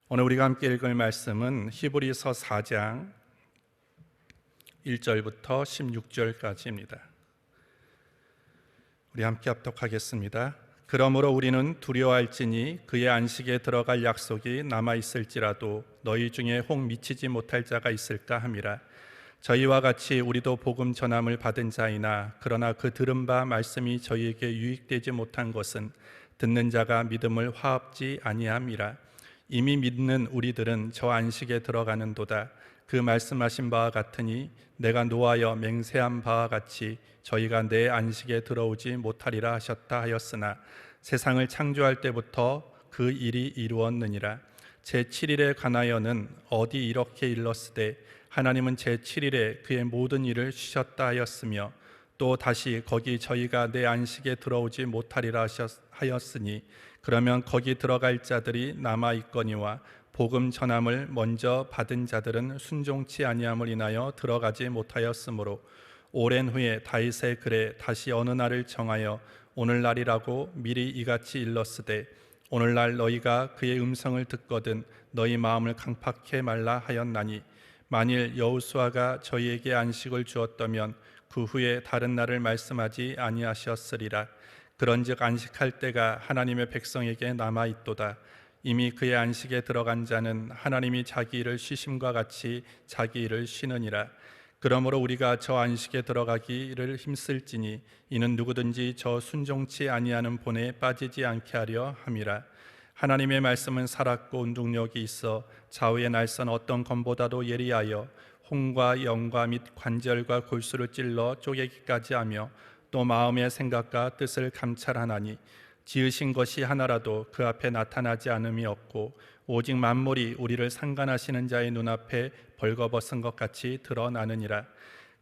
오늘 우리가 함께 읽을 말씀은 히브리서 4장 1절부터 16절까지입니다. 우리 함께 합독하겠습니다. 그러므로 우리는 두려워할지니 그의 안식에 들어갈 약속이 남아있을지라도 너희 중에 혹 미치지 못할 자가 있을까 함이라. 저희와 같이 우리도 복음 전함을 받은 자이나 그러나 그 들은 바 말씀이 저희에게 유익되지 못한 것은 듣는 자가 믿음을 화합지 아니함이라. 이미 믿는 우리들은 저 안식에 들어가는도다. 그 말씀하신 바와 같으니 내가 노하여 맹세한 바와 같이 저희가 내 안식에 들어오지 못하리라 하셨다 하였으나 세상을 창조할 때부터 그 일이 이루었느니라. 제7일에 관하여는 어디 이렇게 일렀으되 하나님은 제7일에 그의 모든 일을 쉬셨다 하였으며 또 다시 거기 저희가 내 안식에 들어오지 못하리라 하였으니 그러면 거기 들어갈 자들이 남아있거니와 복음 전함을 먼저 받은 자들은 순종치 아니함을 인하여 들어가지 못하였으므로 오랜 후에 다윗의 글에 다시 어느 날을 정하여 오늘날이라고 미리 이같이 일렀으되 오늘날 너희가 그의 음성을 듣거든 너희 마음을 강팍해 말라 하였나니 만일 여호수아가 저희에게 안식을 주었다면 그 후에 다른 날을 말씀하지 아니하셨으리라. 그런즉 안식할 때가 하나님의 백성에게 남아있도다. 이미 그의 안식에 들어간 자는 하나님이 자기 일을 쉬심과 같이 자기 일을 쉬느니라. 그러므로 우리가 저 안식에 들어가기를 힘쓸지니 이는 누구든지 저 순종치 아니하는 본에 빠지지 않게 하려 함이라. 하나님의 말씀은 살았고 운동력이 있어 좌우의 날선 어떤 검보다도 예리하여 홍과 영과 및 관절과 골수를 찔러 쪼개기까지 하며 또 마음의 생각과 뜻을 감찰하나니 지으신 것이 하나라도 그 앞에 나타나지 않음이 없고 오직 만물이 우리를 상관하시는 자의 눈앞에 벌거벗은 것 같이 드러나느니라.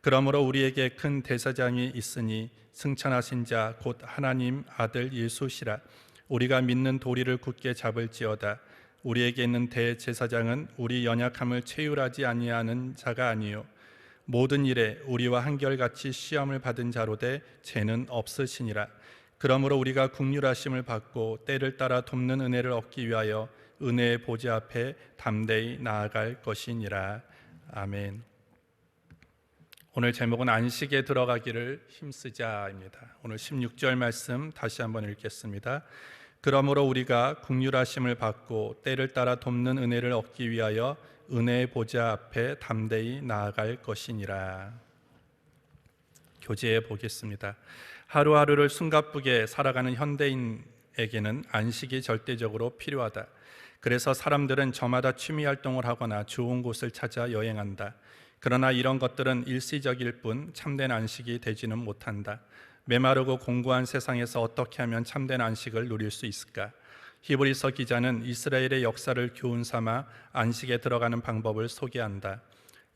그러므로 우리에게 큰 대제사장이 있으니 승천하신 자 곧 하나님 아들 예수시라. 우리가 믿는 도리를 굳게 잡을지어다. 우리에게 있는 대제사장은 우리 연약함을 체휼하지 아니하는 자가 아니요 모든 일에 우리와 한결같이 시험을 받은 자로되 죄는 없으시니라. 그러므로 우리가 긍휼하심을 받고 때를 따라 돕는 은혜를 얻기 위하여 은혜의 보좌 앞에 담대히 나아갈 것이니라. 아멘. 오늘 제목은 안식에 들어가기를 힘쓰자입니다. 오늘 16절 말씀 다시 한번 읽겠습니다. 그러므로 우리가 긍휼하심을 받고 때를 따라 돕는 은혜를 얻기 위하여 은혜의 보좌 앞에 담대히 나아갈 것이니라. 교제해 보겠습니다. 하루하루를 숨가쁘게 살아가는 현대인에게는 안식이 절대적으로 필요하다. 그래서 사람들은 저마다 취미 활동을 하거나 좋은 곳을 찾아 여행한다. 그러나 이런 것들은 일시적일 뿐 참된 안식이 되지는 못한다. 메마르고 공고한 세상에서 어떻게 하면 참된 안식을 누릴 수 있을까? 히브리서 기자는 이스라엘의 역사를 교훈 삼아 안식에 들어가는 방법을 소개한다.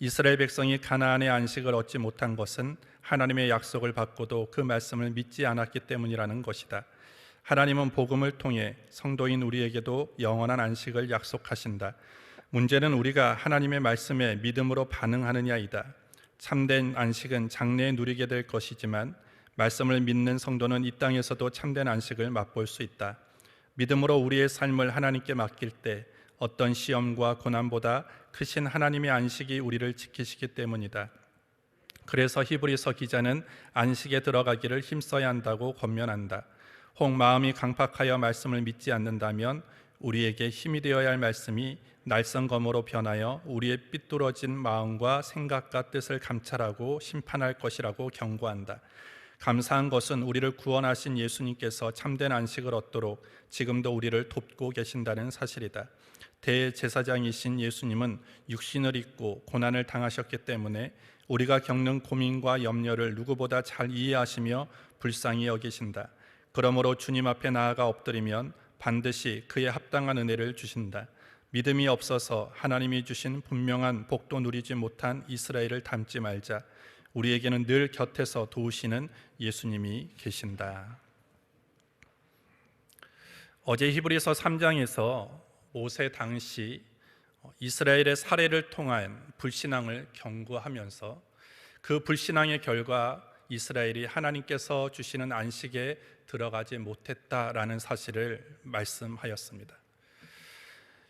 이스라엘 백성이 가나안의 안식을 얻지 못한 것은 하나님의 약속을 받고도 그 말씀을 믿지 않았기 때문이라는 것이다. 하나님은 복음을 통해 성도인 우리에게도 영원한 안식을 약속하신다. 문제는 우리가 하나님의 말씀에 믿음으로 반응하느냐이다. 참된 안식은 장래에 누리게 될 것이지만 말씀을 믿는 성도는 이 땅에서도 참된 안식을 맛볼 수 있다. 믿음으로 우리의 삶을 하나님께 맡길 때 어떤 시험과 고난보다 크신 하나님의 안식이 우리를 지키시기 때문이다. 그래서 히브리서 기자는 안식에 들어가기를 힘써야 한다고 권면한다. 혹 마음이 강팍하여 말씀을 믿지 않는다면 우리에게 힘이 되어야 할 말씀이 날성검으로 변하여 우리의 삐뚤어진 마음과 생각과 뜻을 감찰하고 심판할 것이라고 경고한다. 감사한 것은 우리를 구원하신 예수님께서 참된 안식을 얻도록 지금도 우리를 돕고 계신다는 사실이다. 대제사장이신 예수님은 육신을 입고 고난을 당하셨기 때문에 우리가 겪는 고민과 염려를 누구보다 잘 이해하시며 불쌍히 여기신다. 그러므로 주님 앞에 나아가 엎드리면 반드시 그의 합당한 은혜를 주신다. 믿음이 없어서 하나님이 주신 분명한 복도 누리지 못한 이스라엘을 닮지 말자. 우리에게는 늘 곁에서 도우시는 예수님이 계신다. 어제 히브리서 3장에서 모세 당시 이스라엘의 사례를 통한 불신앙을 경고하면서 그 불신앙의 결과 이스라엘이 하나님께서 주시는 안식에 들어가지 못했다라는 사실을 말씀하였습니다.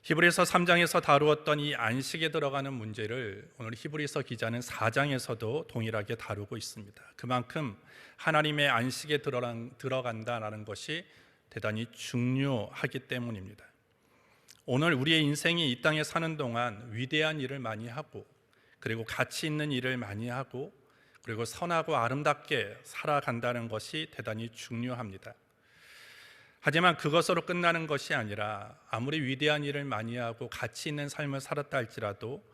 히브리서 3장에서 다루었던 이 안식에 들어가는 문제를 오늘 히브리서 기자는 4장에서도 동일하게 다루고 있습니다. 그만큼 하나님의 안식에 들어간다라는 것이 대단히 중요하기 때문입니다. 오늘 우리의 인생이 이 땅에 사는 동안 위대한 일을 많이 하고, 그리고 가치 있는 일을 많이 하고, 그리고 선하고 아름답게 살아간다는 것이 대단히 중요합니다. 하지만 그것으로 끝나는 것이 아니라 아무리 위대한 일을 많이 하고 가치 있는 삶을 살았다 할지라도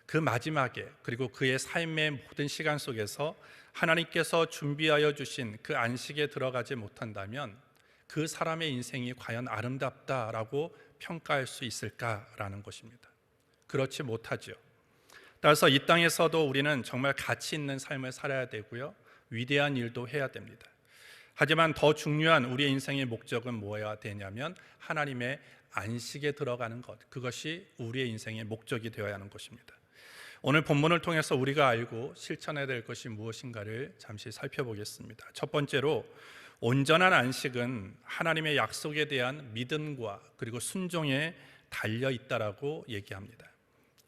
그 마지막에, 그리고 그의 삶의 모든 시간 속에서 하나님께서 준비하여 주신 그 안식에 들어가지 못한다면 그 사람의 인생이 과연 아름답다라고 평가할 수 있을까라는 것입니다. 그렇지 못하죠. 따라서 이 땅에서도 우리는 정말 가치 있는 삶을 살아야 되고요, 위대한 일도 해야 됩니다. 하지만 더 중요한 우리의 인생의 목적은 뭐여야 되냐면 하나님의 안식에 들어가는 것, 그것이 우리의 인생의 목적이 되어야 하는 것입니다. 오늘 본문을 통해서 우리가 알고 실천해야 될 것이 무엇인가를 잠시 살펴보겠습니다. 첫 번째로, 온전한 안식은 하나님의 약속에 대한 믿음과 그리고 순종에 달려 있다라고 얘기합니다.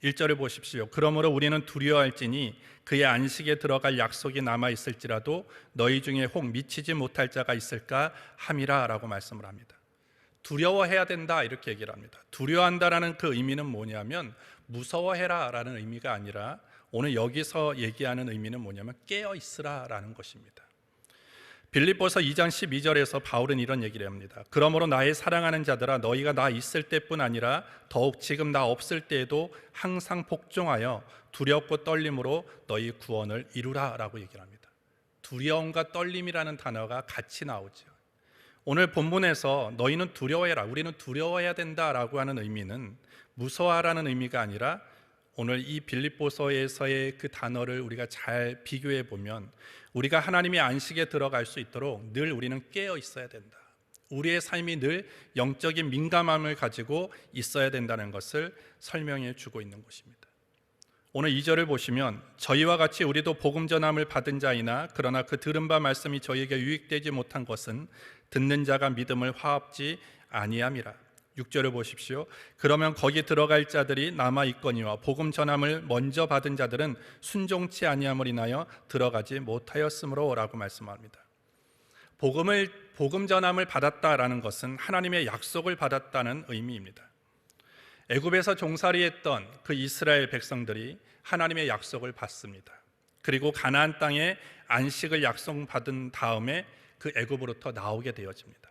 1절을 보십시오. 그러므로 우리는 두려워할지니 그의 안식에 들어갈 약속이 남아있을지라도 너희 중에 혹 미치지 못할 자가 있을까 함이라 라고 말씀을 합니다. 두려워해야 된다 이렇게 얘기를 합니다. 두려워한다라는 그 의미는 뭐냐면 무서워해라 라는 의미가 아니라 오늘 여기서 얘기하는 의미는 뭐냐면 깨어있으라 라는 것입니다. 빌립보서 2장 12절에서 바울은 이런 얘기를 합니다. 그러므로 나의 사랑하는 자들아, 너희가 나 있을 때뿐 아니라 더욱 지금 나 없을 때에도 항상 복종하여 두렵고 떨림으로 너희 구원을 이루라 라고 얘기를 합니다. 두려움과 떨림이라는 단어가 같이 나오죠. 오늘 본문에서 너희는 두려워해라, 우리는 두려워해야 된다라고 하는 의미는 무서워하라는 의미가 아니라 오늘 이 빌립보서에서의 그 단어를 우리가 잘 비교해 보면 우리가 하나님의 안식에 들어갈 수 있도록 늘 우리는 깨어 있어야 된다. 우리의 삶이 늘 영적인 민감함을 가지고 있어야 된다는 것을 설명해 주고 있는 것입니다. 오늘 2절을 보시면 저희와 같이 우리도 복음 전함을 받은 자이나 그러나 그 들은 바 말씀이 저희에게 유익되지 못한 것은 듣는 자가 믿음을 화합지 아니함이라. 6절을 보십시오. 그러면 거기 들어갈 자들이 남아있거니와 복음 전함을 먼저 받은 자들은 순종치 아니함을 인하여 들어가지 못하였으므로 라고 말씀합니다. 복음 전함을 받았다라는 것은 하나님의 약속을 받았다는 의미입니다. 애굽에서 종살이했던 그 이스라엘 백성들이 하나님의 약속을 받습니다. 그리고 가나안 땅에 안식을 약속받은 다음에 그 애굽으로부터 나오게 되어집니다.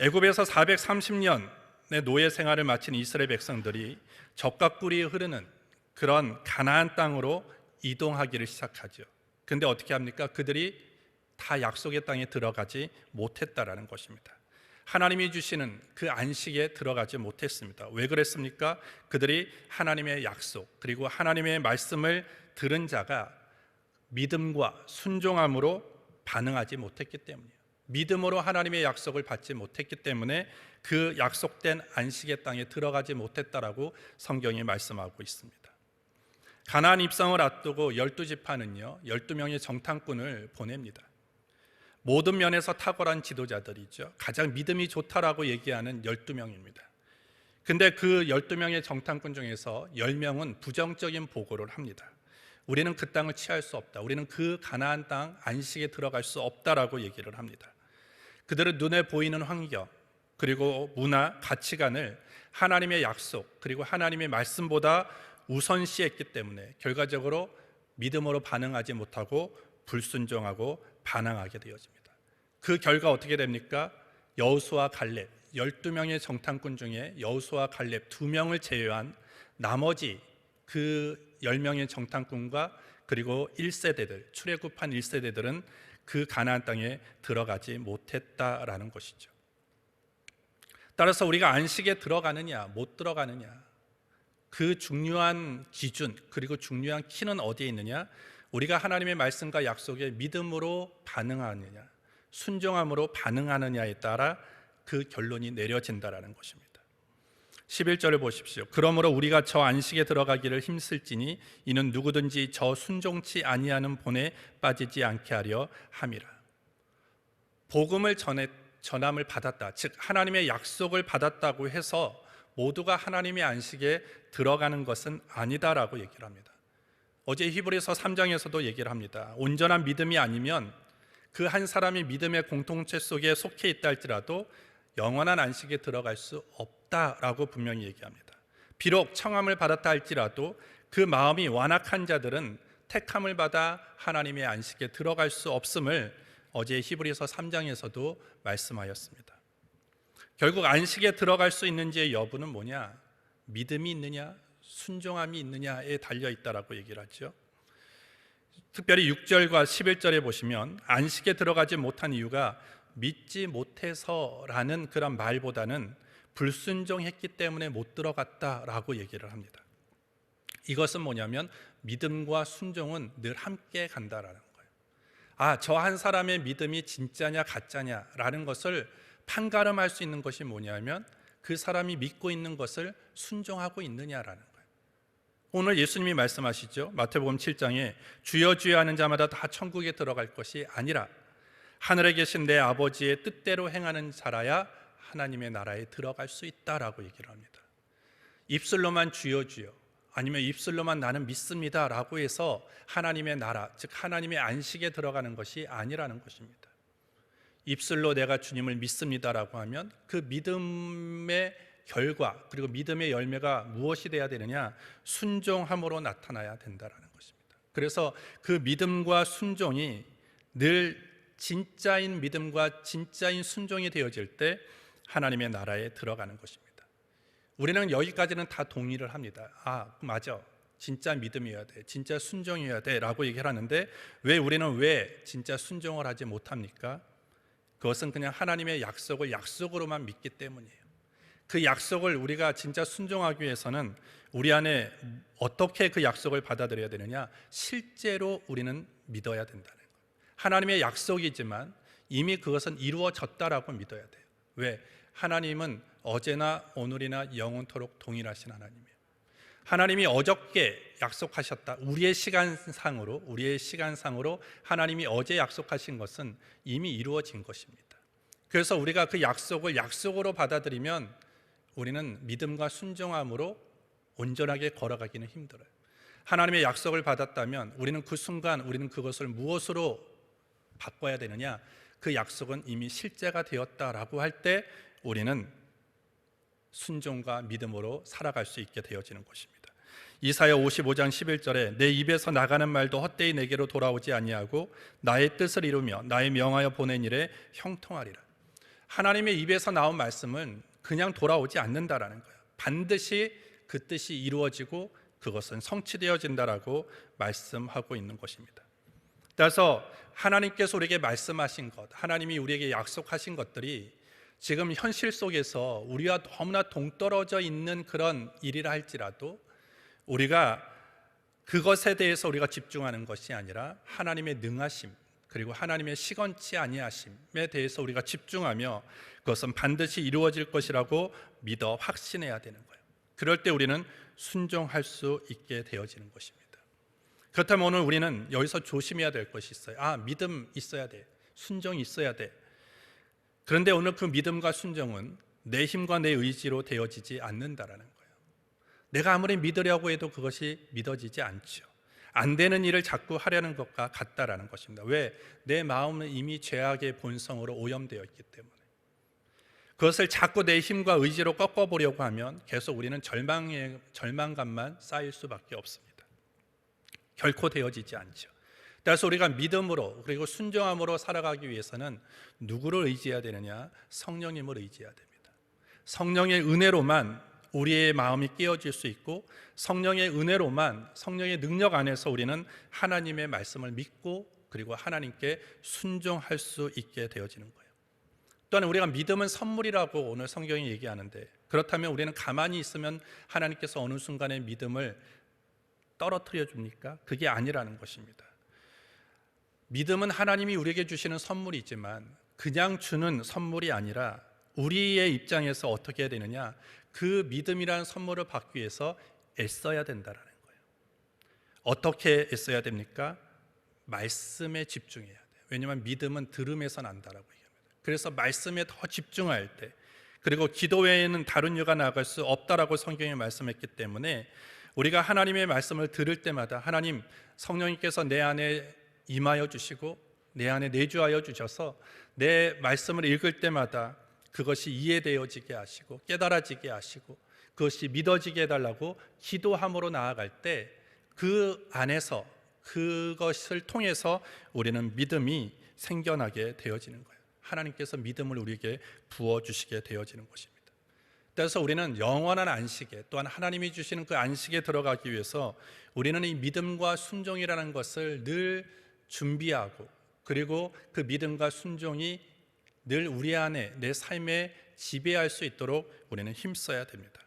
애굽에서 430년의 노예 생활을 마친 이스라엘 백성들이 젖과 꿀이 흐르는 그런 가나안 땅으로 이동하기를 시작하죠. 근데 어떻게 합니까? 그들이 다 약속의 땅에 들어가지 못했다라는 것입니다. 하나님이 주시는 그 안식에 들어가지 못했습니다. 왜 그랬습니까? 그들이 하나님의 약속, 그리고 하나님의 말씀을 들은 자가 믿음과 순종함으로 반응하지 못했기 때문이에요. 믿음으로 하나님의 약속을 받지 못했기 때문에 그 약속된 안식의 땅에 들어가지 못했다라고 성경이 말씀하고 있습니다. 가나안 입성을 앞두고 12지파는요 12명의 정탐꾼을 보냅니다. 모든 면에서 탁월한 지도자들이죠. 가장 믿음이 좋다라고 얘기하는 12명입니다. 근데 그 12명의 정탐꾼 중에서 10명은 부정적인 보고를 합니다. 우리는 그 땅을 취할 수 없다. 우리는 그 가나안 땅 안식에 들어갈 수 없다라고 얘기를 합니다. 그들은 눈에 보이는 환경, 그리고 문화, 가치관을 하나님의 약속, 그리고 하나님의 말씀보다 우선시했기 때문에 결과적으로 믿음으로 반응하지 못하고 불순종하고 반항하게 되어집니다. 그 결과 어떻게 됩니까? 여호수아 갈렙 12명의 정탐꾼 중에 여호수아 갈렙 2명을 제외한 나머지 그 10명의 정탐꾼과 그리고 1세대들, 출애굽한 1세대들은 그 가나안 땅에 들어가지 못했다라는 것이죠. 따라서 우리가 안식에 들어가느냐 못 들어가느냐, 그 중요한 기준, 그리고 중요한 키는 어디에 있느냐? 우리가 하나님의 말씀과 약속에 믿음으로 반응하느냐, 순종함으로 반응하느냐에 따라 그 결론이 내려진다라는 것입니다. 11절을 보십시오. 그러므로 우리가 저 안식에 들어가기를 힘쓸지니 이는 누구든지 저 순종치 아니하는 본에 빠지지 않게 하려 함이라. 복음을 전함을 받았다, 즉 하나님의 약속을 받았다고 해서 모두가 하나님의 안식에 들어가는 것은 아니다라고 얘기를 합니다. 어제 히브리서 3장에서도 얘기를 합니다. 온전한 믿음이 아니면 그 한 사람이 믿음의 공동체 속에 속해 있다 할지라도 영원한 안식에 들어갈 수 없다라고 분명히 얘기합니다. 비록 청함을 받았다 할지라도 그 마음이 완악한 자들은 택함을 받아 하나님의 안식에 들어갈 수 없음을 어제 히브리서 3장에서도 말씀하였습니다. 결국 안식에 들어갈 수 있는지의 여부는 뭐냐? 믿음이 있느냐, 순종함이 있느냐에 달려있다라고 얘기를 하죠. 특별히 6절과 11절에 보시면 안식에 들어가지 못한 이유가 믿지 못해서라는 그런 말보다는 불순종했기 때문에 못 들어갔다라고 얘기를 합니다. 이것은 뭐냐면 믿음과 순종은 늘 함께 간다라는 거예요. 저 한 사람의 믿음이 진짜냐 가짜냐라는 것을 판가름할 수 있는 것이 뭐냐면 그 사람이 믿고 있는 것을 순종하고 있느냐라는 거예요. 오늘 예수님이 말씀하시죠. 마태복음 7장에 주여 주여 하는 자마다 다 천국에 들어갈 것이 아니라 하늘에 계신 내 아버지의 뜻대로 행하는 자라야 하나님의 나라에 들어갈 수 있다라고 얘기를 합니다. 입술로만 주여 주여 아니면 입술로만 나는 믿습니다 라고 해서 하나님의 나라, 즉 하나님의 안식에 들어가는 것이 아니라는 것입니다. 입술로 내가 주님을 믿습니다라고 하면 그 믿음의 결과 그리고 믿음의 열매가 무엇이 돼야 되느냐? 순종함으로 나타나야 된다라는 것입니다. 그래서 그 믿음과 순종이 늘 진짜인 믿음과 진짜인 순종이 되어질 때 하나님의 나라에 들어가는 것입니다. 우리는 여기까지는 다 동의를 합니다. 맞아, 진짜 믿음이어야 돼, 진짜 순종이어야 돼 라고 얘기를 하는데 우리는 왜 진짜 순종을 하지 못합니까? 그것은 그냥 하나님의 약속을 약속으로만 믿기 때문이에요. 그 약속을 우리가 진짜 순종하기 위해서는 우리 안에 어떻게 그 약속을 받아들여야 되느냐? 실제로 우리는 믿어야 된다는 거예요. 하나님의 약속이지만 이미 그것은 이루어졌다라고 믿어야 돼요. 왜? 하나님은 어제나 오늘이나 영원토록 동일하신 하나님이에요. 하나님이 어저께 약속하셨다. 우리의 시간상으로 하나님이 어제 약속하신 것은 이미 이루어진 것입니다. 그래서 우리가 그 약속을 약속으로 받아들이면 우리는 믿음과 순종함으로 온전하게 걸어가기는 힘들어요. 하나님의 약속을 받았다면 우리는 그 순간 우리는 그것을 무엇으로 바꿔야 되느냐? 그 약속은 이미 실제가 되었다라고 할 때 우리는 순종과 믿음으로 살아갈 수 있게 되어지는 것입니다. 이사야 55장 11절에 내 입에서 나가는 말도 헛되이 내게로 돌아오지 아니하고 나의 뜻을 이루며 나의 명하여 보낸 일에 형통하리라. 하나님의 입에서 나온 말씀은 그냥 돌아오지 않는다라는 거예요. 반드시 그 뜻이 이루어지고 그것은 성취되어진다라고 말씀하고 있는 것입니다. 따라서 하나님께서 우리에게 말씀하신 것, 하나님이 우리에게 약속하신 것들이 지금 현실 속에서 우리와 너무나 동떨어져 있는 그런 일이라 할지라도 우리가 그것에 대해서 우리가 집중하는 것이 아니라 하나님의 능하심 그리고 하나님의 시건치 아니하심에 대해서 우리가 집중하며 그것은 반드시 이루어질 것이라고 믿어 확신해야 되는 거예요. 그럴 때 우리는 순종할 수 있게 되어지는 것입니다. 그렇다면 오늘 우리는 여기서 조심해야 될 것이 있어요. 믿음 있어야 돼, 순종이 있어야 돼. 그런데 오늘 그 믿음과 순종은 내 힘과 내 의지로 되어지지 않는다라는 거예요. 내가 아무리 믿으려고 해도 그것이 믿어지지 않죠. 안 되는 일을 자꾸 하려는 것과 같다라는 것입니다. 왜? 내 마음은 이미 죄악의 본성으로 오염되어 있기 때문에. 그것을 자꾸 내 힘과 의지로 꺾어보려고 하면 계속 우리는 절망감만 쌓일 수밖에 없습니다. 결코 되어지지 않죠. 따라서 우리가 믿음으로 그리고 순종함으로 살아가기 위해서는 누구를 의지해야 되느냐? 성령님을 의지해야 됩니다. 성령의 은혜로만 우리의 마음이 깨어질 수 있고 성령의 은혜로만 성령의 능력 안에서 우리는 하나님의 말씀을 믿고 그리고 하나님께 순종할 수 있게 되어지는 거예요. 또한 우리가 믿음은 선물이라고 오늘 성경이 얘기하는데 그렇다면 우리는 가만히 있으면 하나님께서 어느 순간에 믿음을 떨어뜨려 줍니까? 그게 아니라는 것입니다. 믿음은 하나님이 우리에게 주시는 선물이지만 그냥 주는 선물이 아니라 우리의 입장에서 어떻게 해야 되느냐? 그 믿음이라는 선물을 받기 위해서 애써야 된다는 거예요. 어떻게 애써야 됩니까? 말씀에 집중해야 돼요. 왜냐하면 믿음은 들음에서 난다라고 얘기합니다. 그래서 말씀에 더 집중할 때 그리고 기도 외에는 다른 이유가 나아갈 수 없다라고 성경이 말씀했기 때문에 우리가 하나님의 말씀을 들을 때마다 하나님 성령님께서 내 안에 임하여 주시고 내 안에 내주하여 주셔서 내 말씀을 읽을 때마다 그것이 이해되어지게 하시고 깨달아지게 하시고 그것이 믿어지게 해달라고 기도함으로 나아갈 때 그 안에서 그것을 통해서 우리는 믿음이 생겨나게 되어지는 거예요. 하나님께서 믿음을 우리에게 부어주시게 되어지는 것입니다. 그래서 우리는 영원한 안식에 또한 하나님이 주시는 그 안식에 들어가기 위해서 우리는 이 믿음과 순종이라는 것을 늘 준비하고 그리고 그 믿음과 순종이 늘 우리 안에 내 삶에 지배할 수 있도록 우리는 힘써야 됩니다.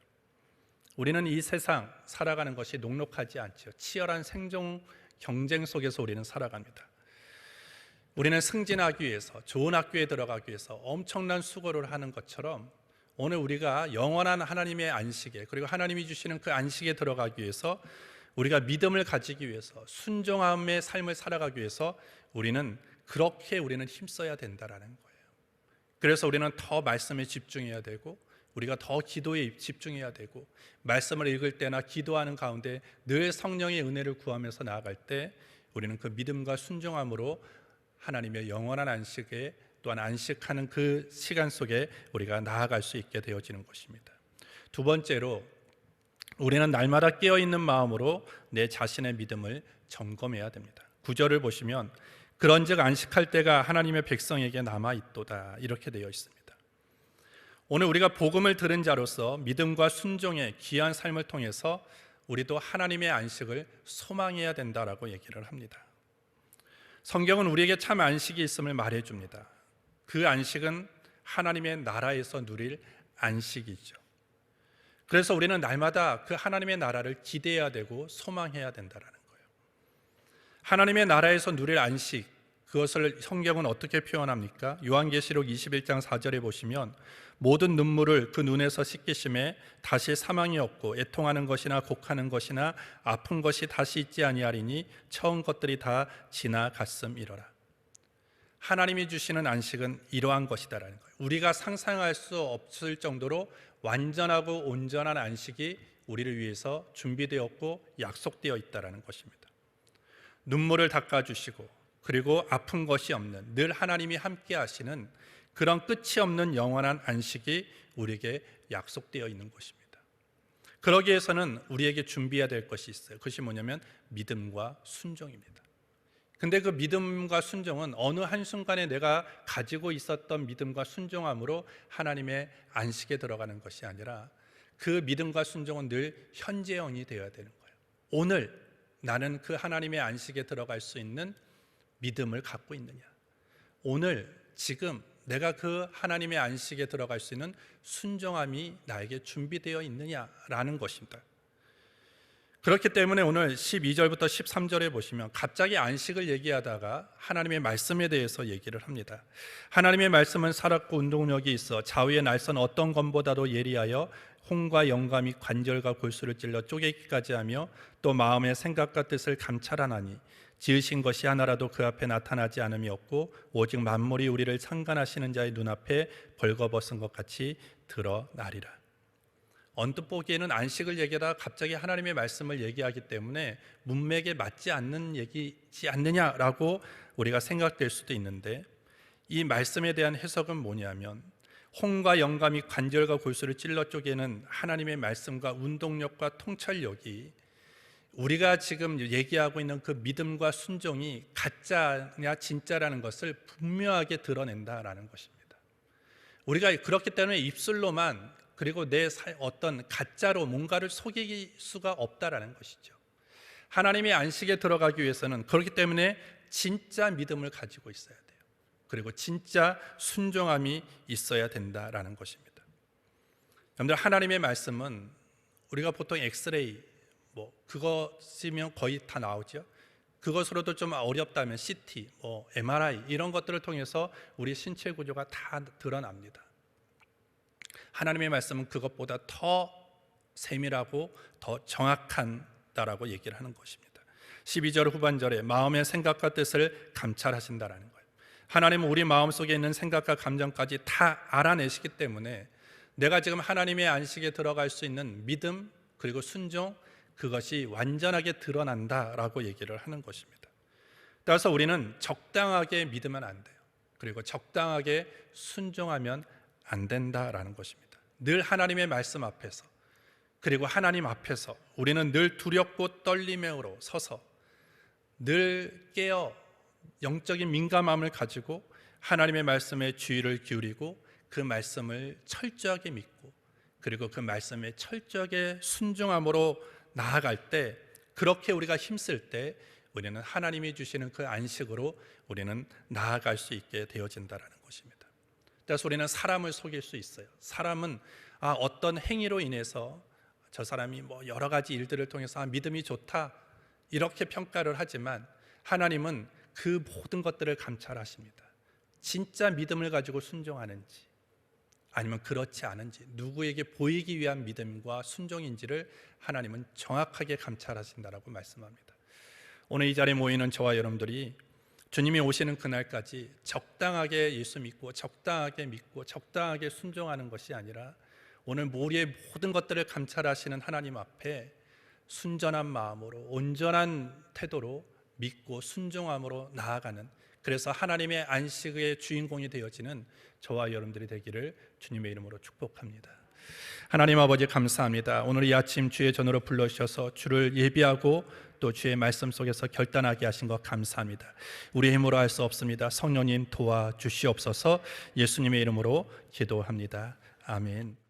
우리는 이 세상 살아가는 것이 녹록하지 않죠. 치열한 생존 경쟁 속에서 우리는 살아갑니다. 우리는 승진하기 위해서 좋은 학교에 들어가기 위해서 엄청난 수고를 하는 것처럼 오늘 우리가 영원한 하나님의 안식에 그리고 하나님이 주시는 그 안식에 들어가기 위해서 우리가 믿음을 가지기 위해서 순종함의 삶을 살아가기 위해서 우리는 힘써야 된다라는 거예요. 그래서 우리는 더 말씀에 집중해야 되고 우리가 더 기도에 집중해야 되고 말씀을 읽을 때나 기도하는 가운데 늘 성령의 은혜를 구하면서 나아갈 때 우리는 그 믿음과 순종함으로 하나님의 영원한 안식에 또한 안식하는 그 시간 속에 우리가 나아갈 수 있게 되어지는 것입니다. 두 번째로 우리는 날마다 깨어있는 마음으로 내 자신의 믿음을 점검해야 됩니다. 9절을 보시면 그런즉 안식할 때가 하나님의 백성에게 남아있도다 이렇게 되어 있습니다. 오늘 우리가 복음을 들은 자로서 믿음과 순종의 귀한 삶을 통해서 우리도 하나님의 안식을 소망해야 된다라고 얘기를 합니다. 성경은 우리에게 참 안식이 있음을 말해줍니다. 그 안식은 하나님의 나라에서 누릴 안식이죠. 그래서 우리는 날마다 그 하나님의 나라를 기대해야 되고 소망해야 된다는 거예요. 하나님의 나라에서 누릴 안식, 그것을 성경은 어떻게 표현합니까? 요한계시록 21장 4절에 보시면 모든 눈물을 그 눈에서 씻기심에 다시 사망이 없고 애통하는 것이나 곡하는 것이나 아픈 것이 다시 있지 아니하리니 처음 것들이 다 지나갔음이로라. 하나님이 주시는 안식은 이러한 것이다라는 거예요. 우리가 상상할 수 없을 정도로 완전하고 온전한 안식이 우리를 위해서 준비되었고 약속되어 있다라는 것입니다. 눈물을 닦아주시고 그리고 아픈 것이 없는 늘 하나님이 함께 하시는 그런 끝이 없는 영원한 안식이 우리에게 약속되어 있는 것입니다. 그러기 위해서는 우리에게 준비해야 될 것이 있어요. 그것이 뭐냐면 믿음과 순종입니다. 근데 그 믿음과 순종은 어느 한순간에 내가 가지고 있었던 믿음과 순종함으로 하나님의 안식에 들어가는 것이 아니라 그 믿음과 순종은 늘 현재형이 되어야 되는 거예요. 오늘 나는 그 하나님의 안식에 들어갈 수 있는 믿음을 갖고 있느냐, 오늘 지금 내가 그 하나님의 안식에 들어갈 수 있는 순종함이 나에게 준비되어 있느냐라는 것입니다. 그렇기 때문에 오늘 12절부터 13절에 보시면 갑자기 안식을 얘기하다가 하나님의 말씀에 대해서 얘기를 합니다. 하나님의 말씀은 살았고 운동력이 있어 좌우의 날선 어떤 검보다도 예리하여 홍과 영감이 관절과 골수를 찔러 쪼개기까지 하며 또 마음의 생각과 뜻을 감찰하나니 지으신 것이 하나라도 그 앞에 나타나지 않음이 없고 오직 만물이 우리를 상관하시는 자의 눈앞에 벌거벗은 것 같이 드러나리라. 언뜻 보기에는 안식을 얘기하다가 갑자기 하나님의 말씀을 얘기하기 때문에 문맥에 맞지 않는 얘기지 않느냐라고 우리가 생각될 수도 있는데, 이 말씀에 대한 해석은 뭐냐면 홍과 영감이 관절과 골수를 찔러 쪼개는 하나님의 말씀과 운동력과 통찰력이 우리가 지금 얘기하고 있는 그 믿음과 순종이 가짜냐 진짜라는 것을 분명하게 드러낸다라는 것입니다. 우리가 그렇기 때문에 입술로만 그리고 내 어떤 가짜로 뭔가를 속일 수가 없다라는 것이죠. 하나님의 안식에 들어가기 위해서는 그렇기 때문에 진짜 믿음을 가지고 있어야 돼요. 그리고 진짜 순종함이 있어야 된다라는 것입니다. 여러분들, 하나님의 말씀은 우리가 보통 엑스레이 그것이면 거의 다 나오죠. 그것으로도 좀 어렵다면 CT, MRI 이런 것들을 통해서 우리 신체 구조가 다 드러납니다. 하나님의 말씀은 그것보다 더 세밀하고 더 정확한다라고 얘기를 하는 것입니다. 12절 후반절에 마음의 생각과 뜻을 감찰하신다라는 거예요. 하나님은 우리 마음속에 있는 생각과 감정까지 다 알아내시기 때문에 내가 지금 하나님의 안식에 들어갈 수 있는 믿음 그리고 순종, 그것이 완전하게 드러난다라고 얘기를 하는 것입니다. 따라서 우리는 적당하게 믿으면 안 돼요. 그리고 적당하게 순종하면 안 된다라는 것입니다. 늘 하나님의 말씀 앞에서, 그리고 하나님 앞에서 우리는 늘 두렵고 떨림으로 서서 늘 깨어 영적인 민감함을 가지고 하나님의 말씀에 주의를 기울이고 그 말씀을 철저하게 믿고 그리고 그 말씀에 철저하게 순종함으로 나아갈 때, 그렇게 우리가 힘쓸 때 우리는 하나님이 주시는 그 안식으로 우리는 나아갈 수 있게 되어진다는 것입니다. 그래서 우리는 사람을 속일 수 있어요. 사람은 어떤 행위로 인해서 저 사람이 여러 가지 일들을 통해서 믿음이 좋다 이렇게 평가를 하지만, 하나님은 그 모든 것들을 감찰하십니다. 진짜 믿음을 가지고 순종하는지 아니면 그렇지 않은지, 누구에게 보이기 위한 믿음과 순종인지를 하나님은 정확하게 감찰하신다라고 말씀합니다. 오늘 이 자리에 모이는 저와 여러분들이 주님이 오시는 그날까지 적당하게 예수 믿고 적당하게 순종하는 것이 아니라 오늘 우리의 모든 것들을 감찰하시는 하나님 앞에 순전한 마음으로 온전한 태도로 믿고 순종함으로 나아가는, 그래서 하나님의 안식의 주인공이 되어지는 저와 여러분들이 되기를 주님의 이름으로 축복합니다. 하나님 아버지 감사합니다. 오늘 이 아침 주의 전으로 불러주셔서 주를 예비하고 또 주의 말씀 속에서 결단하게 하신 것 감사합니다. 우리 힘으로 할 수 없습니다. 성령님 도와주시옵소서. 예수님의 이름으로 기도합니다. 아멘.